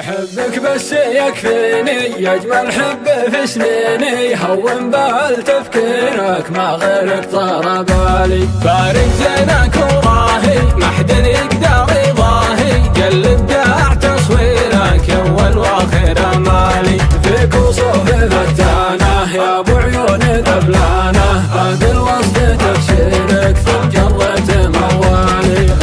أحبك بس يكفيني يا أجمل حب في سنيني، هون بال تفكيرك ما غيرك طار بالي. فارق زينك وراهي ما حد يقدر يضاهي، قلب داع تصويرك يا أول وآخر أمالي. فيك وصوف فتانة يا أبو عيون ذبلانة، بعد الوصف تفسيرك ثم جرت موالي.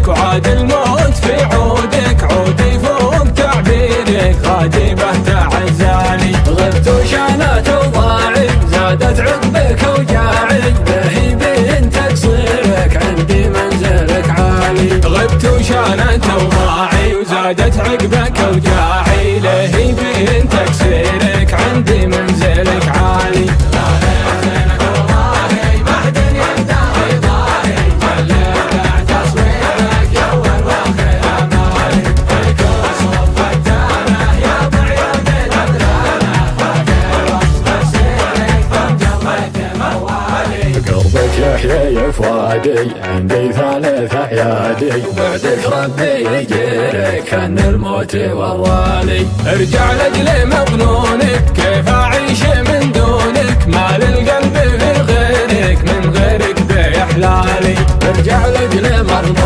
وعاد الموت في عودك، عودي فوق تعبيرك غادي به تعزاني. غبت وشانت وضاعي زادت عقبك وجاعي، بهي بين تقصيرك عندي منزلك عالي. غبت وشانت وضاعي وزادت عقبك وجاعي، لهي بين تقصيرك عندي منزلك عالي. يحيى فؤادي عندي ثالث اعيادي، بعدك ربي يجيرك كان الموت والوالي. ارجع لاجل مظنونك كيف اعيش من دونك، مال القلب في غيرك من غيرك بيحلالي. ارجع لاجل مظنونك